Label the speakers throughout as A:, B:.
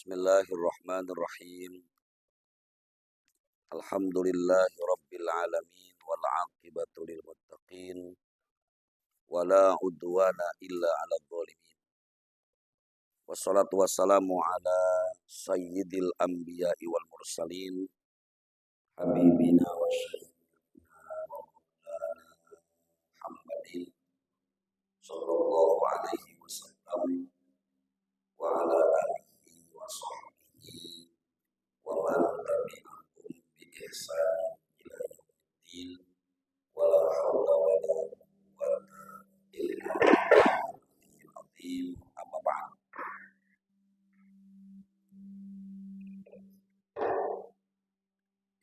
A: Bismillahirrahmanirrahim. Alhamdulillahi rabbil alamin wal aqibatu lil muttaqin wala udwana illa 'alal zalimin. Wassalatu wassalamu ala sayyidil anbiya'i wal mursalin habibina wa syafiina wa maulana Muhammadin sallallahu alaihi wasallam wa ala alihi wa sahbihi wa man tabi'ahum bi ihsan ila yaumiddin wala haula wala quwwata illa billahil azim. Amma ba'd.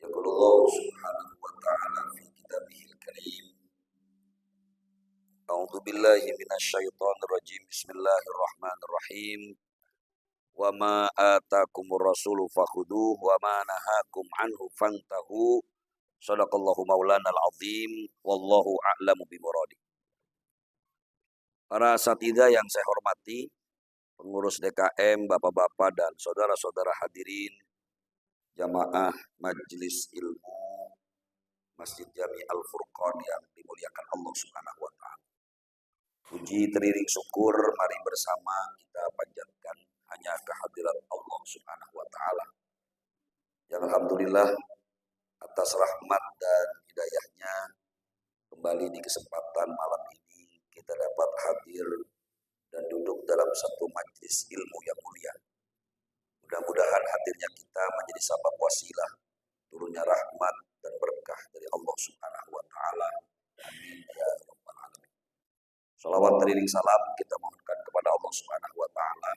A: Yaqulu Allah subhanahu wa ta'ala fi kitabihil karim. A'udzu billahi minasy syaithanir rajim. Bismillahirrahmanirrahim. Wa ma atakumur rasulu fakhuduhu wa ma nahakum anhu fantahu. Shadaqallahu maulanal azim. Wallahu a'lamu bimuradi. Para asatidzah yang saya hormati, pengurus DKM, bapak-bapak dan saudara-saudara hadirin jamaah Majelis Ilmu Masjid Jami Al-Furqan yang dimuliakan Allah Subhanahu wa taala. Puji teriring syukur mari bersama kita panjatkan hanya kehadirat Allah Subhanahu wa taala. Yang alhamdulillah atas rahmat dan hidayahnya kembali di kesempatan malam ini kita dapat hadir dan duduk dalam satu majelis ilmu yang mulia. Mudah-mudahan hadirnya kita menjadi sabab wasilah turunnya rahmat dan berkah dari Allah Subhanahu wa taala. Amin ya rabbal alamin. Shalawat teriring salam kita mohonkan kepada Allah Subhanahu wa taala.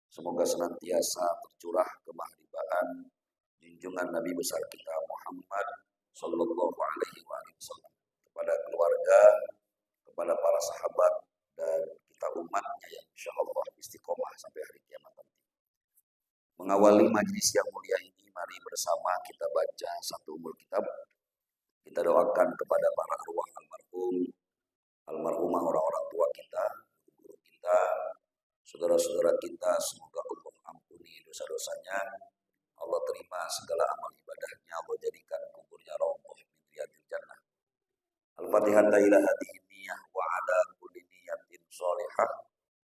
A: Semoga senantiasa tercurah kemahlibaan junjungan Nabi besar kita Muhammad sallallahu alaihi wasallam kepada keluarga, kepada para sahabat dan kita umatnya yang insyaallah istiqomah sampai hari kiamat nanti. Mengawali majelis yang mulia ini, mari bersama kita baca satu umul kitab. Kita doakan kepada para arwah almarhum, almarhumah orang-orang tua kita, guru kita, saudara-saudara kita, semoga Allah ampuni dosa-dosanya, Allah terima segala amal ibadahnya, Allah jadikan kuburnya rawdah min riyadil jannah. Al-Fatihah ila hadhihi niyyah wa ala kulli niyatin shalihah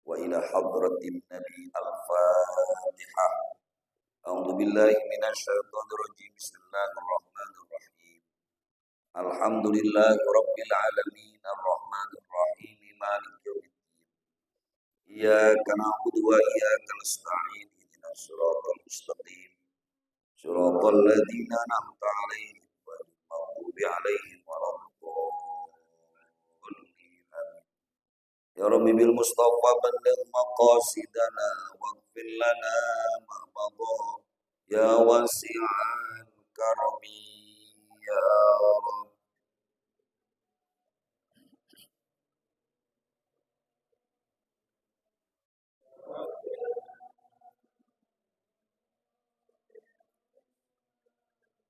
A: wa ila hadratin nabi al-Fatihah. A'udzu billahi minasy syaithanir rajim. Bismillahirrahmanirrahim. Alhamdulillahi rabbil alamin arrahmanir rahim maliki yaumiddin. Iyyaka na'budu wa iyyaka nasta'in. Ihdinas siratal mustaqim. Siratal ladzina an'amta 'alaihim ghairil maghdubi 'alaihim waladdallin. Ya Rabbi bil Mustafa balligh maqasidana waghfir lana ma madha ya wasi'al karami ya Rabb.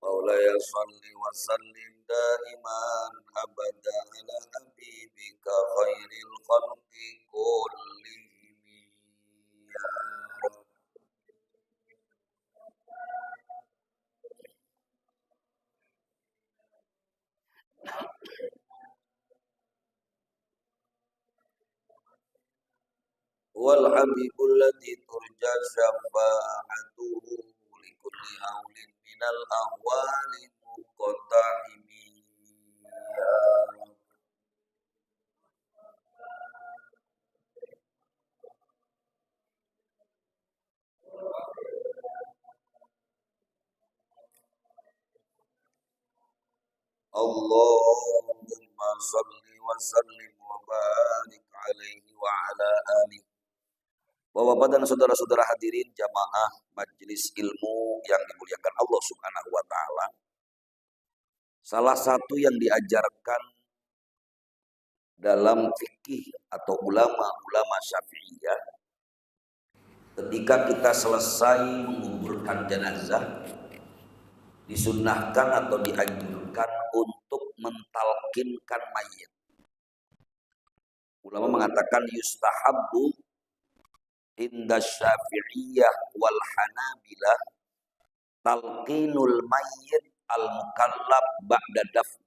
A: Maulaya salli wa sallim daiman abada ala habibika khairil khalqi kullihim ya Rabb. Wal habibul ladzi turja syafa'atuhu li kulli haulin minal ahwali muqaddimi ya Rabb. Allahumma salli wa sallim wa barik alaihi wa ala alihi. Bapak-bapak dan saudara-saudara hadirin jamaah majelis ilmu yang dimuliakan Allah Subhanahu wa taala. Salah satu yang diajarkan dalam fikih atau ulama-ulama Syafi'iyah ketika kita selesai menguburkan jenazah disunnahkan atau dianjurkan untuk mentalkinkan mayit. Ulama mengatakan yustahabbu inda Syafi'iyah wal Hanabilah talqinul mayyit al mukallaf ba'da dafni.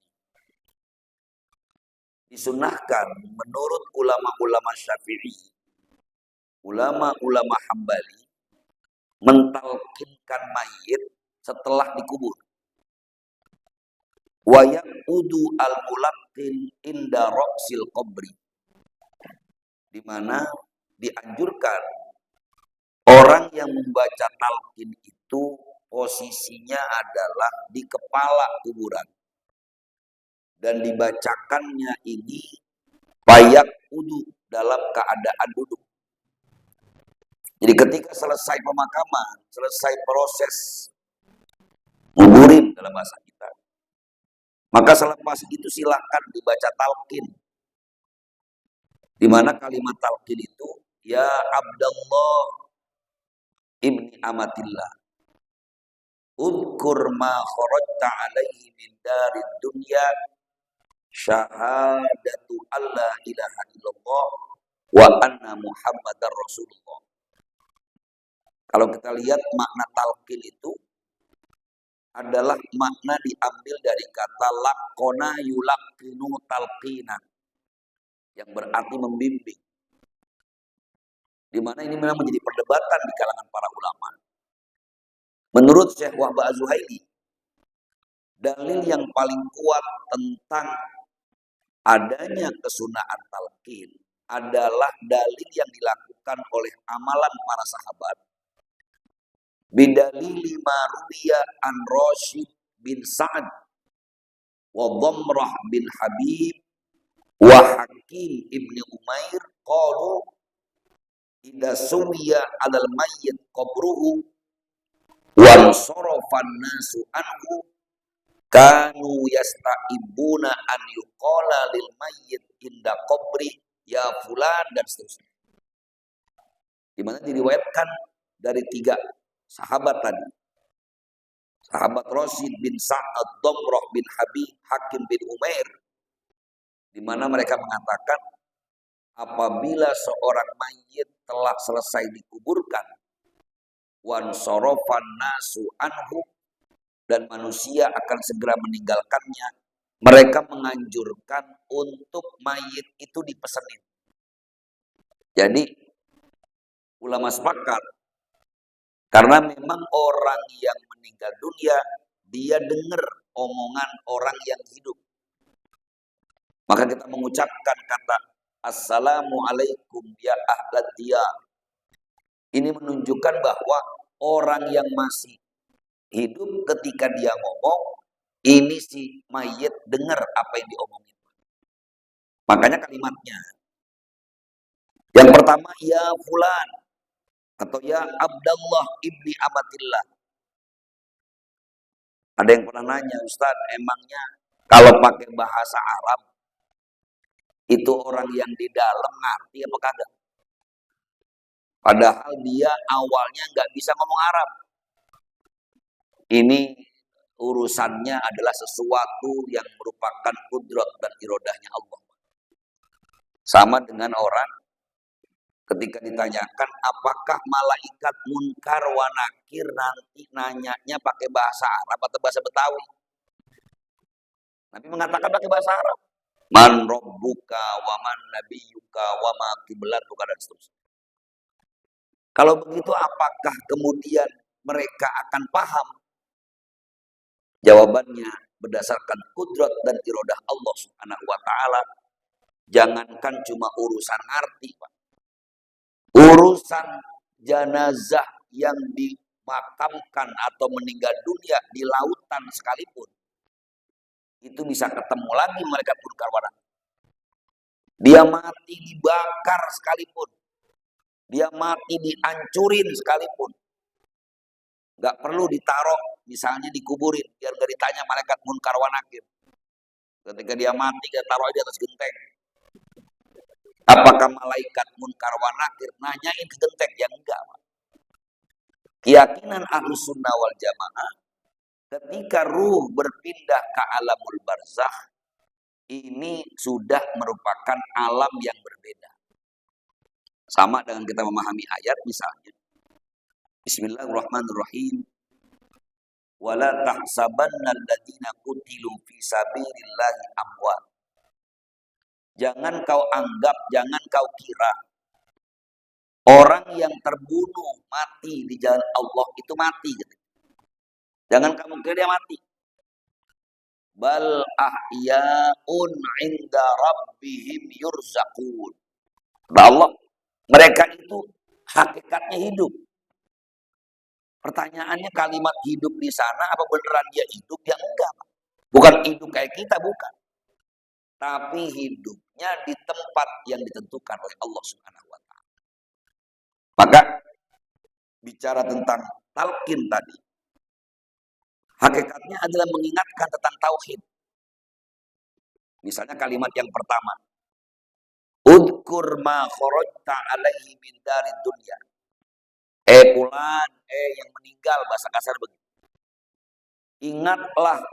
A: Disunahkan menurut ulama-ulama Syafi'i, ulama-ulama Hambali, mentalkinkan mayit setelah dikubur. Wa yaqudu al-mulaqqin inda ra'sil qabri, di mana dianjurkan orang yang membaca talqin itu posisinya adalah di kepala kuburan, dan dibacakannya ini bayak udu, dalam keadaan duduk. Jadi ketika selesai pemakaman, selesai proses nguburin dalam bahasa kita, maka selepas itu silakan dibaca talqin, di mana kalimat talqin itu, ya Abdallah ibni amatillah, udkur ma kharajta alaihi min darid dunya, syahadatu alla ilaha illallah wa anna muhammadar rasulullah. Kalau kita lihat makna talqin itu adalah makna diambil dari kata laqona yulaqinu talqinan, yang berarti membimbing. Di mana ini memang menjadi perdebatan di kalangan para ulama. Menurut Syekh Wahbah Az-Zuhaili, dalil yang paling kuat tentang adanya kesunaan talqin adalah dalil yang dilakukan oleh amalan para sahabat. Bidalili ma ruwiya an Rashid bin Sa'ad wa Dhamrah bin Habib wa Hakim ibni Umair qalu idza suwiya 'alal mayyit qabruhu wa sarafan nasu anhu kanu yasta'ibuna an yuqala lil mayyit inda qabri ya fulan, dan seterusnya. Di mana diriwayatkan dari 3 sahabat tadi. Sahabat Rashid bin Sa'ad, Dhamrah bin Habib, Hakim bin Umair, di mana mereka mengatakan apabila seorang mayit telah selesai dikuburkan, wan sorofan nasu anhu, dan manusia akan segera meninggalkannya, mereka menganjurkan untuk mayit itu dipesenin. Jadi ulama sepakat, karena memang orang yang meninggal dunia, dia dengar omongan orang yang hidup. Maka kita mengucapkan kata assalamualaikum ya ahlad diyar. Ini menunjukkan bahwa orang yang masih hidup ketika dia ngomong, ini si mayit dengar apa yang diomongin. Makanya kalimatnya. Yang pertama, ya fulan, atau ya Abdallah ibni amatillah. Ada yang pernah nanya, Ustaz, emangnya kalau pakai bahasa Arab, itu orang yang di dalam ngerti apa kagak? Padahal dia awalnya nggak bisa ngomong Arab. Ini urusannya adalah sesuatu yang merupakan kudrat dan irodahnya Allah. Sama dengan orang ketika ditanyakan apakah malaikat munkar wa nakir nanti nanyanya pakai bahasa Arab atau bahasa Betawi. Nabi mengatakan pakai bahasa Arab. Man rabbuka wa man nabiyyuka wa ma qiblatuka, dan seterusnya. Kalau begitu apakah kemudian mereka akan paham? Jawabannya berdasarkan kudrat dan irodah Allah Subhanahu wa taala. Jangankan cuma urusan arti, Pak. Urusan jenazah yang dimakamkan atau meninggal dunia di lautan sekalipun, itu bisa ketemu lagi malaikat munkar wa nakir. Dia mati dibakar sekalipun, dia mati dihancurin sekalipun, nggak perlu ditaruh, misalnya dikuburin, biar nggak ditanya malaikat munkar wa nakir. Ketika dia mati, dia taruh di atas genteng. Apakah malaikat munkar wa nakir nanyain ke genteng? Ya enggak. Keyakinan Ahlus Sunnah wal Jamaah, ketika ruh berpindah ke alamul barzakh, ini sudah merupakan alam yang berbeda. Sama dengan kita memahami ayat misalnya. Bismillahirrahmanirrahim. Wala tahsabanna alladziina qutilu fi sabilillahi amwat. Jangan kau anggap, jangan kau kira orang yang terbunuh mati di jalan Allah itu mati gitu. Jangan kamu kira dia mati. Bal ahyaun 'inda rabbihim yurzaqun. Allah, mereka itu hakikatnya hidup. Pertanyaannya kalimat hidup di sana apa beneran dia hidup? Ya enggak. Bukan hidup kayak kita, bukan. Tapi hidupnya di tempat yang ditentukan oleh Allah Subhanahu wa taala. Maka bicara tentang talqin tadi, hakikatnya adalah mengingatkan tentang tauhid. Misalnya kalimat yang pertama, udkur ma kharajta alaihi min dari dunya. Fulan, yang meninggal, bahasa kasar begitu. Ingatlah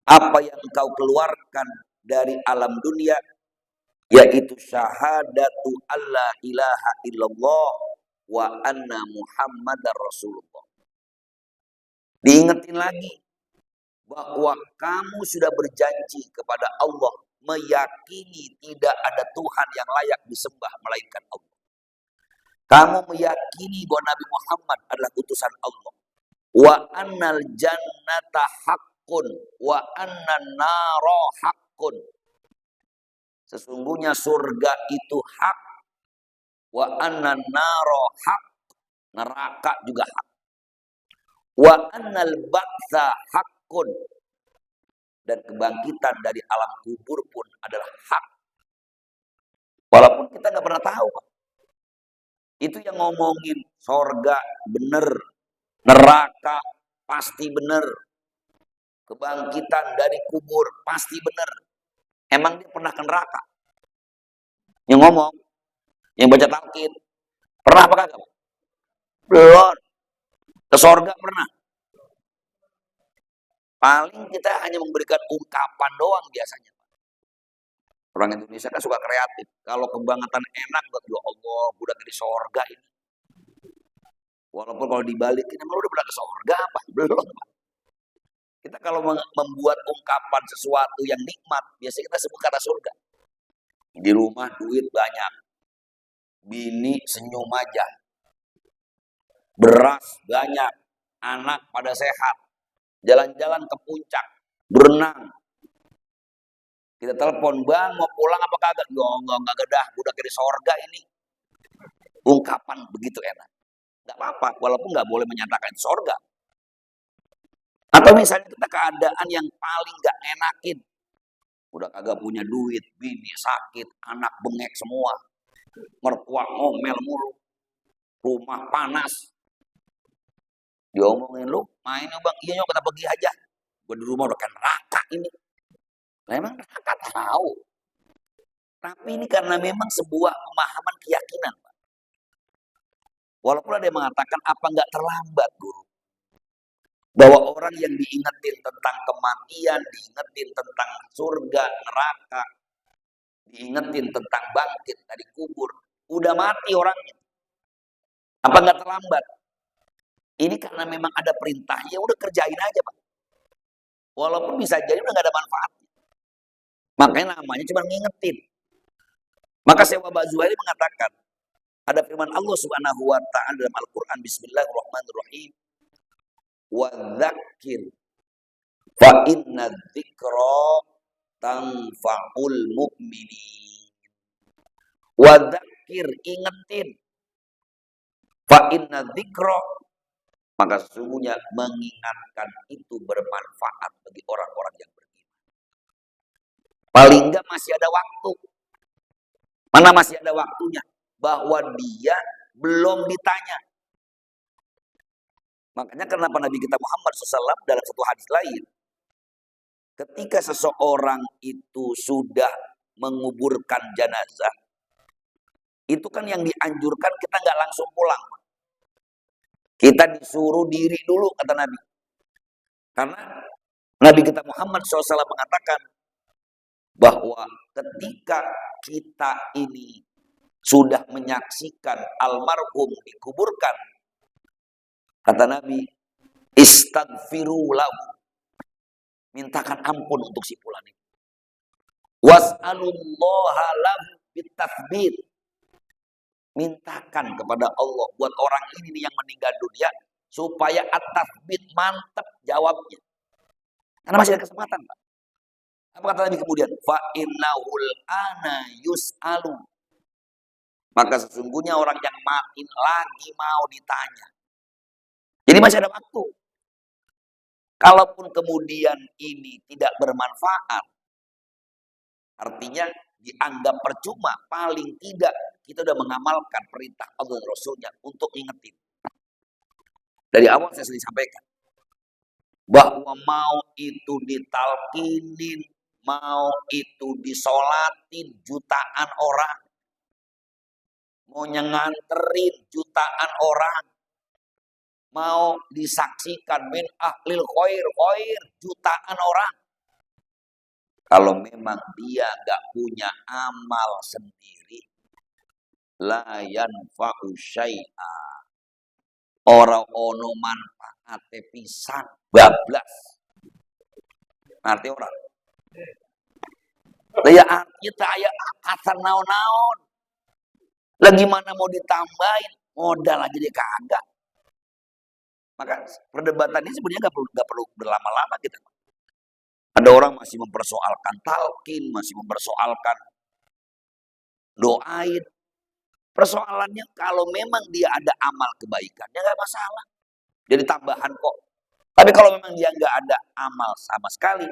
A: apa yang engkau keluarkan dari alam dunia, yaitu syahadatu alla ilaha illallah wa anna muhammadar rasulullah. Diingetin lagi bahwa kamu sudah berjanji kepada Allah, meyakini tidak ada Tuhan yang layak disembah melainkan Allah. Kamu meyakini bahwa Nabi Muhammad adalah utusan Allah. Wa annal jannata haqqun wa annan nara haqqun. Sesungguhnya surga itu hak, wa annan nara hak, neraka juga hak. Wa annal ba'tsa haqqun, dan kebangkitan dari alam kubur pun adalah hak. Walaupun kita nggak pernah tahu, Pak. Itu yang ngomongin surga bener, neraka pasti bener, kebangkitan dari kubur pasti bener. Emang dia pernah ke neraka? Yang ngomong, yang baca talqin, pernah apa kagak? Belum. Ke surga pernah. Paling kita hanya memberikan ungkapan doang biasanya. Orang Indonesia kan suka kreatif. Kalau kebangetan enak, ya Allah, budak di surga ini. Walaupun kalau dibalikin, emang udah pernah ke surga apa? Belum. Kita kalau membuat ungkapan sesuatu yang nikmat, biasanya kita sebut kata surga. Di rumah duit banyak, bini senyum aja, beras banyak, anak pada sehat, jalan-jalan ke puncak, berenang. Kita telepon, bang mau pulang apa kagak? Ya enggak dah, udah di surga ini. Ungkapan begitu enak. Enggak apa-apa, walaupun enggak boleh menyatakan itu surga. Atau misalnya kita keadaan yang paling enggak enakin. Udah kagak punya duit, bini sakit, anak bengek semua. Mertua ngomel mulu. Rumah panas. Diomongin, lu main yuk bang, iya yuk kita pergi aja. Gue di rumah udah kan neraka ini. Memang neraka tahu. Tapi ini karena memang sebuah pemahaman keyakinan, Pak. Walaupun ada yang mengatakan apa nggak terlambat, Guru. Bahwa orang yang diingetin tentang kematian, diingetin tentang surga, neraka, diingetin tentang bangkit dari kubur, udah mati orangnya. Apa nggak terlambat? Ini karena memang ada perintahnya, udah kerjain aja, Pak. Walaupun bisa jadi udah nggak ada manfaatnya. Makanya namanya cuma ngingetin. Maka Syekh Zuhairi mengatakan, ada firman Allah Subhanahu wa taala dalam Al-Qur'an, Bismillahirrahmanirrahim. Wa dzakir fa inna dzikra tanfa'ul mu'minin. Wa dzakir, ingetin. Fa inna dzikra, maka sesungguhnya mengingatkan itu bermanfaat bagi orang-orang yang beriman. Paling enggak masih ada waktu. Mana masih ada waktunya? Bahwa dia belum ditanya. Makanya kenapa Nabi kita Muhammad SAW dalam satu hadis lain, ketika seseorang itu sudah menguburkan jenazah, itu kan yang dianjurkan kita nggak langsung pulang. Kita disuruh diri dulu, kata Nabi. Karena Nabi kita Muhammad SAW mengatakan bahwa ketika kita ini sudah menyaksikan almarhum dikuburkan, kata Nabi, istaghfiru lahu, mintakan ampun untuk si fulan itu. Was'alullaha lahu bitathbit, mintakan kepada Allah buat orang ini yang meninggal dunia supaya at-tathbit, mantap jawabnya. Karena masih ada kesempatan, Pak. Apa kata Nabi kemudian? Fa innahul ana yus'alu, maka sesungguhnya orang yang mati lagi mau ditanya. Jadi masih ada waktu. Kalaupun kemudian ini tidak bermanfaat, artinya dianggap percuma, paling tidak kita sudah mengamalkan perintah Allah dan Rasulnya untuk ingetin. Dari awal saya sering sampaikan, bahwa mau itu ditalkinin, mau itu disolatin jutaan orang, mau nganterin jutaan orang, mau disaksikan min ahlil khair jutaan orang. Kalau memang dia nggak punya amal sendiri, la yanfa'u syai'a, ora ono manfaate pisan, bablas. Arti orang. Ya artinya tak aya akatan naon-naon. Lagi mana mau ditambahin, modal aja dia kagak. Maka perdebatan ini sebenarnya nggak perlu berlama-lama gitu. Ada orang masih mempersoalkan talqin, masih mempersoalkan doain. Persoalannya kalau memang dia ada amal kebaikannya nggak masalah. Jadi tambahan kok. Tapi kalau memang dia nggak ada amal sama sekali,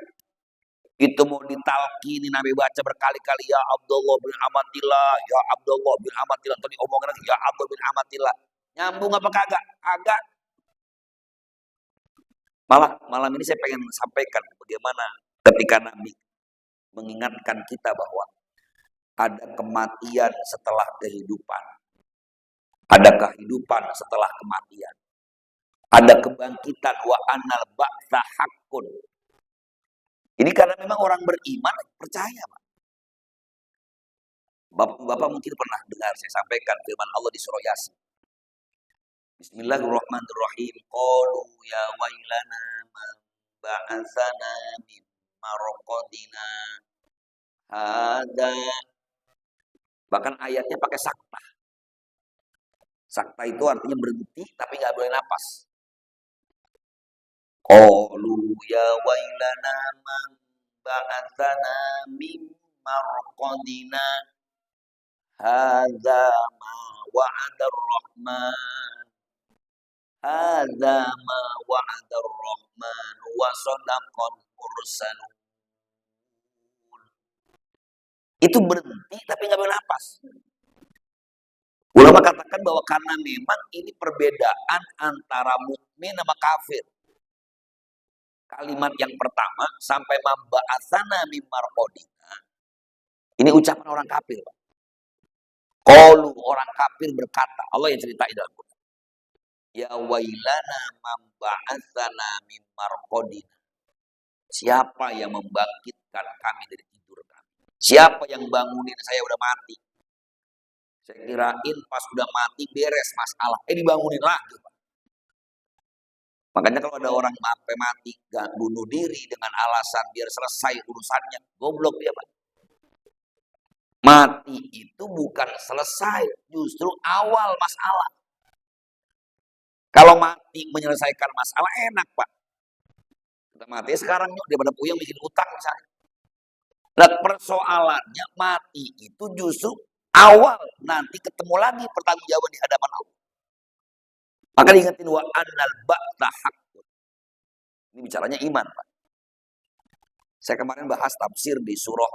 A: itu mau ditalkini, Nabi baca berkali-kali, ya Abdullah bin Amatillah, ya Abdullah bin Amatillah. Tadi omongan lagi, ya Abdullah bin Amatillah. Nyambung apa kagak? Kagak. Malah malam ini saya pengen sampaikan bagaimana ketika Nabi mengingatkan kita bahwa ada kematian setelah kehidupan, ada kehidupan setelah kematian, ada kebangkitan, wa annal ba'tsa haqqun. Ini karena memang orang beriman percaya, Pak. Bapak mungkin pernah dengar saya sampaikan firman Allah di surah Yasin. Bismillahirrahmanirrahim. Qalu ya wailana man ba'atsana min marqadina hada. Bahkan ayatnya pakai sakta. Sakta itu artinya berhenti tapi nggak boleh napas. Qalu ya wailana man ba'atsana min marqadina hadza ma wa'adar rahman. Hadza ma wa'adar rahman wa sadaqal mursalun. Itu berhenti tapi nggak boleh napas. Ulama katakan bahwa karena memang ini perbedaan antara mukmin sama kafir. Kalimat yang pertama sampai mamba'atsana mim marqadina. Ini ucapan orang kafir, Pak. Qalu, orang kafir berkata, Allah yang ceritain dalam Quran. Ya wailana mamba'atsana mim marqadina. Siapa yang membangkitkan kami dari tidur kami? Siapa yang bangunin saya udah mati? Saya kirain pas udah mati beres masalah. Dibangunin lagi, Pak. Makanya kalau ada orang sampai mati gak bunuh diri dengan alasan biar selesai urusannya, goblok dia, Pak. Mati itu bukan selesai, justru awal masalah. Kalau mati menyelesaikan masalah enak, Pak. Kita mati sekarang yuk daripada puyeng bikin utang misalnya. Nah, persoalannya mati itu justru awal, nanti ketemu lagi pertanggungjawaban di hadapan Allah. Maka diingetin wa annal ba'tsa haqqun. Ini bicaranya iman, Pak. Saya kemarin bahas tafsir di surah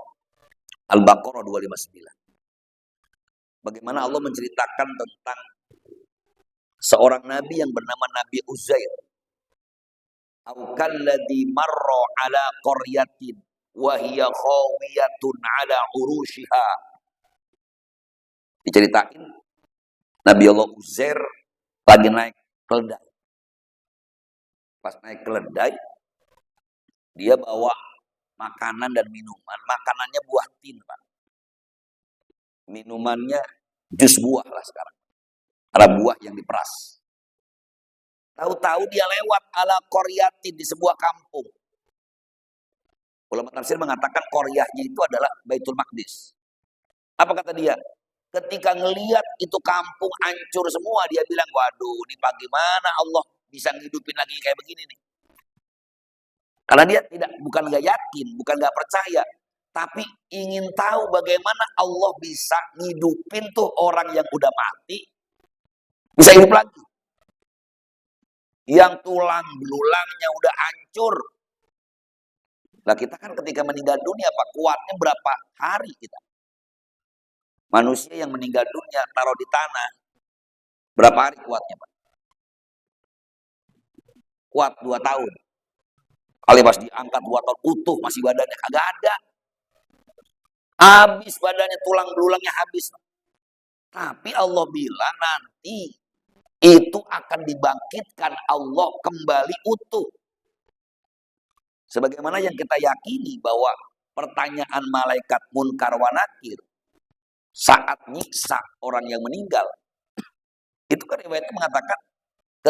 A: Al-Baqarah 259. Bagaimana Allah menceritakan tentang seorang nabi yang bernama Nabi Uzair. Au kalladzi marra ala qaryatin wa hiya khawiyatun ala urushiha. Diceritain Nabi Allah Uzair lagi naik keledai. Pas naik keledai, dia bawa makanan dan minuman. Makanannya buah tin, Pak. Minumannya Jus buah lah sekarang. Ada buah yang diperas. Tahu-tahu dia lewat ala Qaryatin di sebuah kampung. Ulama tafsir mengatakan Qaryahnya itu adalah Baitul Maqdis. Apa kata dia? Ketika ngelihat itu kampung hancur semua, dia bilang, waduh, ini bagaimana Allah bisa ngidupin lagi kayak begini nih. Karena dia bukan nggak yakin, bukan nggak percaya, tapi ingin tahu bagaimana Allah bisa ngidupin tuh orang yang udah mati, bisa hidup lagi. Yang tulang belulangnya udah hancur. Nah kita kan ketika meninggal dunia, Pak, kuatnya berapa hari kita? Manusia yang meninggal dunia taruh di tanah, berapa hari kuatnya, Pak? Kuat 2 tahun. Kali pas diangkat 2 tahun utuh masih badannya kagak ada. Habis badannya, tulang belulangnya habis. Tapi Allah bilang nanti itu akan dibangkitkan Allah kembali utuh. Sebagaimana yang kita yakini bahwa pertanyaan malaikat Munkar wa Nakir saat nyiksa orang yang meninggal, itu kan riwayatnya mengatakan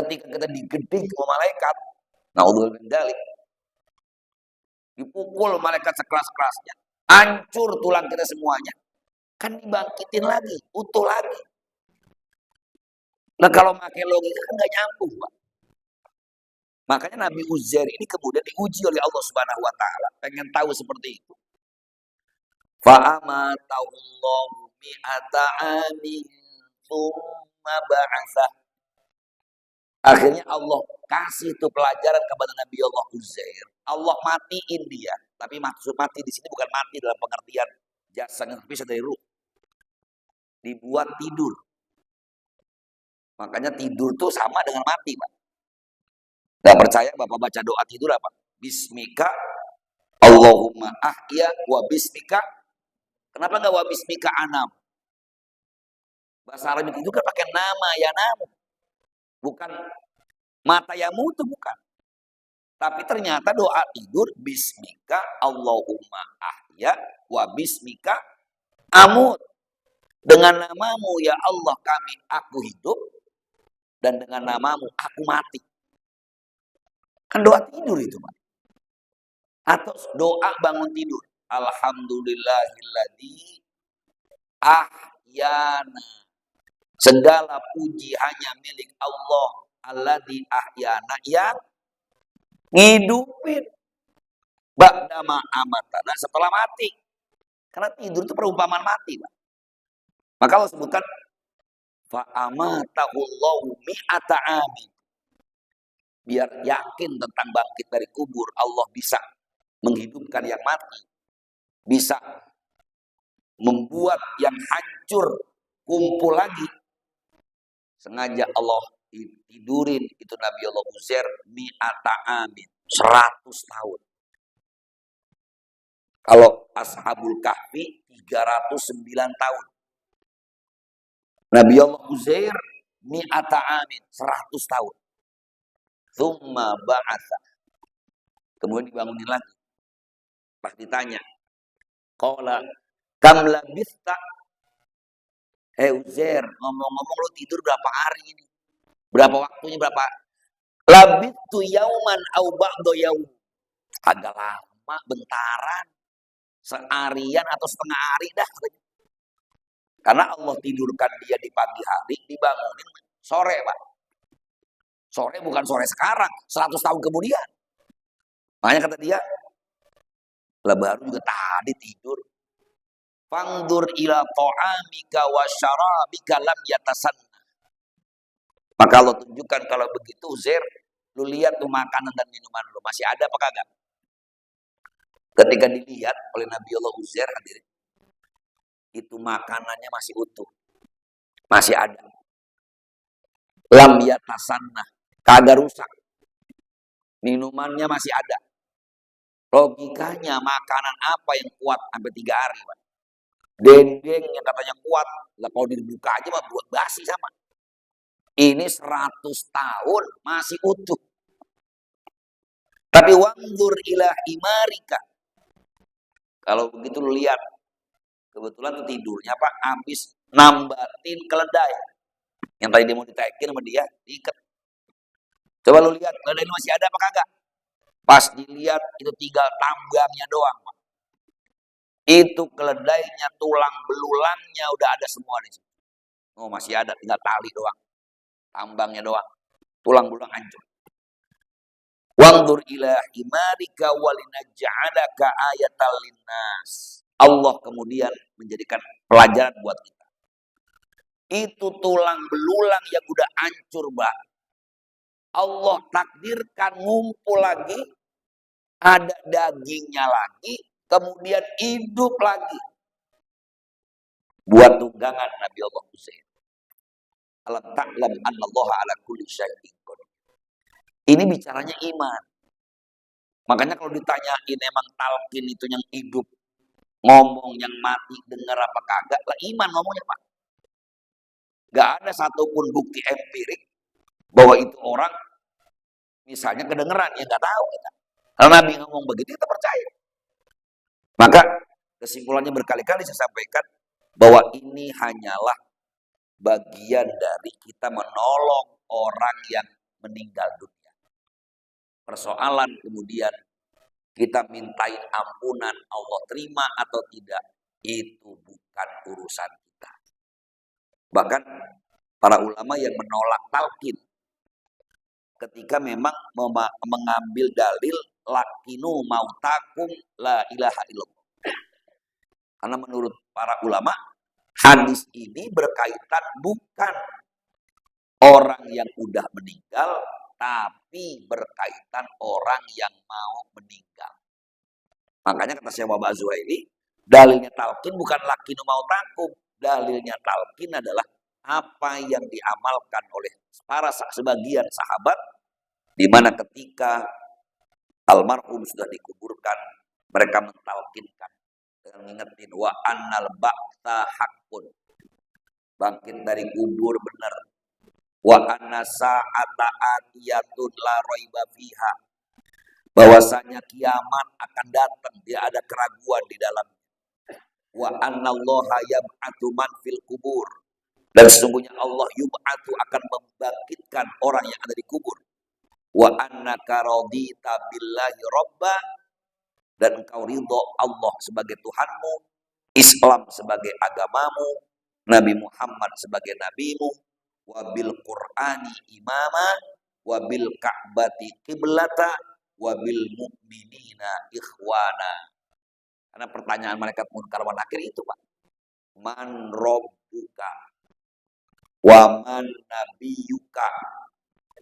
A: ketika kita digeding sama malaikat, naudzubillah min dzalik, dipukul malaikat sekeras-kerasnya, hancur tulang kita semuanya, kan dibangkitin lagi, utuh lagi. Nah kalau pakai logika kan nggak nyambung, Pak. Makanya Nabi Uzair ini kemudian diuji oleh Allah Subhanahu wa taala, pengen tahu seperti itu. Fa'amatahullahu mi'ata amin tsumma ba'atsah. Akhirnya Allah kasih itu pelajaran kepada Nabi Allah Uzair. Allah matiin dia, tapi maksud mati di sini bukan mati dalam pengertian jasanya terpisah dari ruh. Dibuat tidur. Makanya tidur tuh sama dengan mati, Pak. Gak percaya Bapak baca doa tidur apa? Bismika Allahumma ahya wa bismika. Kenapa nggak wa bismika anam? Bahasa Arab itu kan pakai nama ya namu. Bukan mata yamu itu bukan. Tapi ternyata doa tidur bismika Allahumma ahya wa bismika amut. Dengan namamu ya Allah aku hidup, dan dengan namamu aku mati. Kan doa tidur itu, Pak. Atau doa bangun tidur. Alhamdulillahilladzi ahyana. Segala puji hanya milik Allah. Alladzi ahyana, yang ngidupin. Ba'dama amatana, setelah mati. Karena tidur itu perumpamaan mati, Pak. Maka Allah sebutkan fa'amatahullahu mi'ata amin. Biar yakin tentang bangkit dari kubur, Allah bisa menghidupkan yang mati, bisa membuat yang hancur kumpul lagi. Sengaja Allah tidurin itu Nabi Allah Uzair mi'ata amin, 100 tahun. Kalau Ashabul Kahfi 309 tahun. Nabi Allah Uzair mi'ata amin, 100 tahun. Tsumma ba'atsa. Kemudian dibangunin lagi. Pas ditanya, qala kam labista? Uzair, ngomong-ngomong lu tidur berapa hari ini? Berapa waktunya, berapa? Labistu yauman au ba'da yaum. Agak lama, bentaran. Seharian atau setengah hari dah. Karena Allah tidurkan dia di pagi hari, dibangunin sore, Pak. Sore bukan sore sekarang, 100 tahun kemudian. Makanya kata dia, lah baru juga tadi tidur. Fangdur ila ta'amika wa syarabika lam yatasanna. Maka Allah tunjukkan kalau begitu Uzair, lu lihat tuh makanan dan minuman lu masih ada apa kagak? Ketika dilihat oleh Nabi Allah Uzair, hadirin, itu makanannya masih utuh, masih ada. Lam yatasanna, kagak rusak. Minumannya masih ada. Logikanya makanan apa yang kuat sampai 3 hari, Pak? Dendeng yang katanya kuat, lah kalau dibuka aja mah buat basi sama. Ini 100 tahun masih utuh. Tapi wangdur ila imarika. Kalau begitu lu lihat, kebetulan tuh tidurnya Pak habis nambatin keledai. Yang tadi dia mau ditaikin sama dia, diikat. Coba lu lihat, keledai ini masih ada apa kagak? Pas dilihat, itu tinggal tambangnya doang. Itu keledainya, tulang belulangnya udah ada semua di situ. Oh, masih ada, tinggal tali doang. Tambangnya doang. Tulang belulang hancur. Wanzur ila himarika walinaj'alaka ayatan linnas. Allah kemudian menjadikan pelajaran buat kita. Itu tulang belulang yang udah hancur, Mbak. Allah takdirkan ngumpul lagi, ada dagingnya lagi, kemudian hidup lagi. Buat tunggangan Nabi Allah Husain. Alam ta'lam annallaha ala kulli syai'in qadir. Ini bicaranya iman. Makanya kalau ditanyain emang talqin itu yang hidup, ngomong yang mati, dengar apa kagak, lah iman ngomongnya, Pak. Gak ada satupun bukti empirik bahwa itu orang misalnya kedengeran, ya gak tahu kita. Kalau Nabi ngomong begitu kita percaya. Maka kesimpulannya berkali-kali saya sampaikan bahwa ini hanyalah bagian dari kita menolong orang yang meninggal dunia. Persoalan kemudian kita mintain ampunan, Allah terima atau tidak, itu bukan urusan kita. Bahkan para ulama yang menolak talqin ketika memang mengambil dalil lakinu mautakum la ilaha illallah. Karena menurut para ulama, hadis ini berkaitan bukan orang yang udah meninggal, tapi berkaitan orang yang mau meninggal. Makanya kata Syekh Muhammad Az-Zuhaili, dalilnya talqin bukan lakinu mautakum. Dalilnya talqin adalah apa yang diamalkan oleh para sebagian sahabat, di mana ketika almarhum sudah dikuburkan, mereka mentalkinkan dengan mengingetin wa annal ba'tsa haqqun, bangkit dari kubur benar, wa anna sa'ata atiyatun la raiba fiha, bahwasanya kiamat akan datang, dia ada keraguan di dalamnya. Wa annallaha yab'atu man fil kubur, dan sesungguhnya Allah yub'atu akan membangkitkan orang yang ada di kubur. Wa annaka radita billahi robba, dan engkau ridho Allah sebagai Tuhanmu, Islam sebagai agamamu, Nabi Muhammad sebagai nabimu, wabil Qur'ani imama, wabil Ka'bati qiblata, wabil mu'minina ikhwana. Karena pertanyaan malaikat munkar wa nakir itu, Pak. Man rabbuka wa man nabiyuka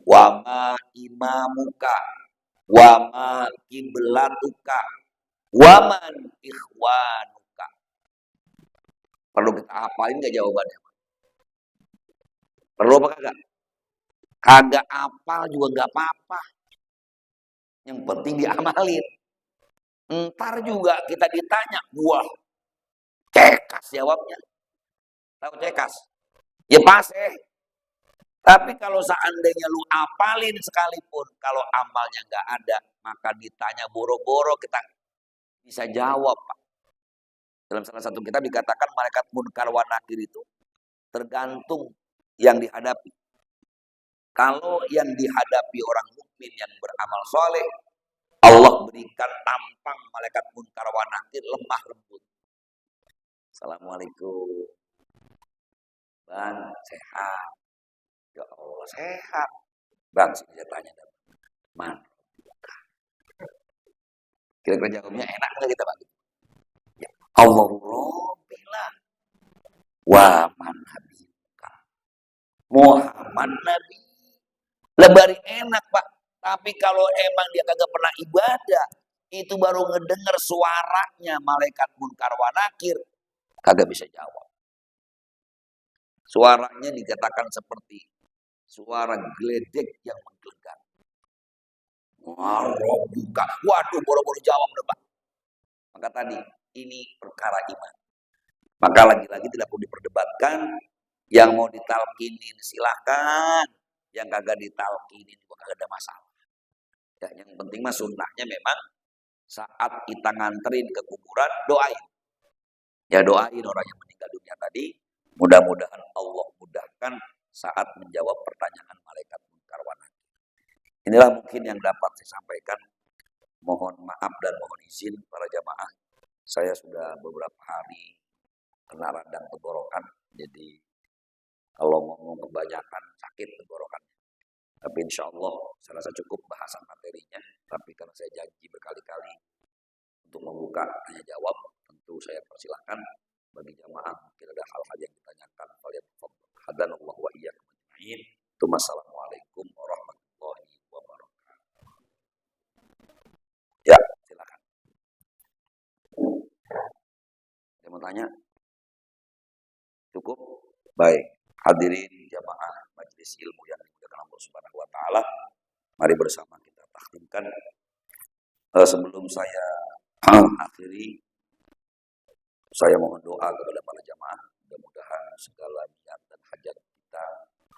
A: wa ma imamuka wa ma kiblatuka wa man ikhwanuka. Perlu kita hafalin gak jawabannya? Perlu apa kagak? Kagak hafal juga gak apa-apa. Yang penting diamalin. Ntar juga kita ditanya, wah, cekas jawabnya. Tahu cekas? Ya pasti. Tapi kalau seandainya lu apalin sekalipun, kalau amalnya nggak ada, maka ditanya boro-boro kita bisa jawab, Pak. Dalam salah satu kitab dikatakan malaikat munkar wa nakir itu tergantung yang dihadapi. Kalau yang dihadapi orang mukmin yang beramal soleh, Allah berikan tampang malaikat munkar wa nakir lemah lembut. Assalamualaikum, Bang, sehat? Ya Allah, sehat. Bang, saya tanya, man, kira-kira jawabnya enak nggak kita, Bang? Ya, Allahumma wa man habibka Muhammad Nabi. Lebari enak, Pak. Tapi kalau emang dia kagak pernah ibadah, itu baru ngedenger suaranya malaikat munkar wa nakir, kagak bisa jawab. Suaranya dikatakan seperti suara geledek yang menggelegar. Buka. Waduh, boro-boro jawab deh, Pak. Maka tadi, ini perkara iman. Maka lagi-lagi tidak perlu diperdebatkan. Yang mau ditalkinin silahkan. Yang kagak ditalkinin juga kagak ada masalah. Ya, yang penting mah sunnahnya memang saat kita nganterin ke kuburan, doain. Ya doain orang yang meninggal dunia tadi. Mudah-mudahan Allah mudahkan saat menjawab pertanyaan malaikat munkar wa nakir. Inilah mungkin yang dapat saya sampaikan. Mohon maaf dan mohon izin para jamaah. Saya sudah beberapa hari kena radang tenggorokan. Jadi kalau ngomong kebanyakan sakit tenggorokannya. Tapi insya Allah saya rasa cukup bahasan materinya. Tapi karena saya janji berkali-kali untuk membuka tanya jawab, tentu saya persilahkan bagi jamaah mungkin ada hal-hal yang ditanyakan. Hadanallahu wa iyyakum ajma'in. Wassalamualaikum warahmatullahi wabarakatuh. Ya, silakan. Ada mau tanya? Cukup? Baik. Hadirin jamaah majelis ilmu yang dimuliakan Allah Subhanahu wa taala. Mari bersama kita takhtimkan. Sebelum saya akhiri, saya mohon doa kepada para jamaah. Mudah-mudahan segala niat dan hajat kita,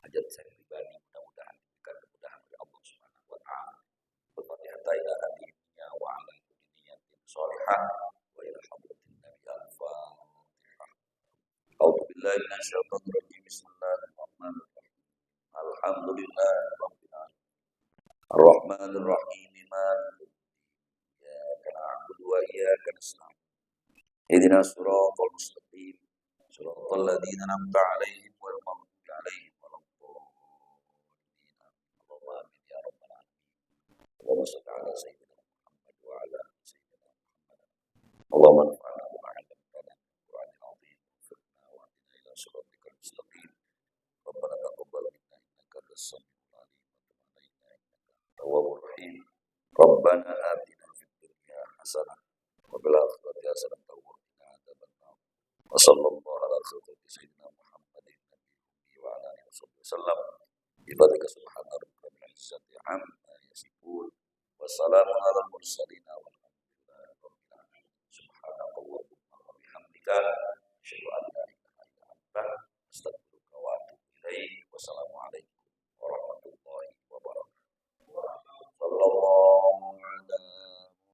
A: hajat saya pribadi, mudah-mudahan diberikan kemudahan oleh Allah Subhanahu wa taala. Al-Fatihah ila hadiniya wa ala niyatin shalihah wa ila hadratin nabi al-Fatihah. A'udzu billahi minasyaitonir rajim. Bismillahirrahmanirrahim. Alhamdulillahi rabbil alamin. Ar-Rahmanir Rahim. Maliki iyyaka na'budu wa iyyaka nasta'in. Ihdinas siratal mustaqim. Siratal ladzina an'amta 'alaihim ghairil maghdubi 'alaihim waladdallin. Allahumma amin ya rabbal alamin. Allahumma shalli 'ala sayyidina Muhammad wa 'ala ali sayyidina Muhammad. Allahumma anfa'na bima 'allamtana Qur'anil 'azim. Firna wa atina ila siratikal mustaqim. Rabbana taqabbal minna innaka antas samiul 'alim wa tub 'alaina innaka antat tawwabur rahim. Rabbana atina fid dunya hasanah wa fil akhirati hasanah wa qina adzabannar. Wa sallallahu ala sayyidina Muhammadin nabiyyi wa ala alihi wasallam. Bi fadlika subhana rabbika rabbil izzati amma yasifun. Wassalamu ala mursalin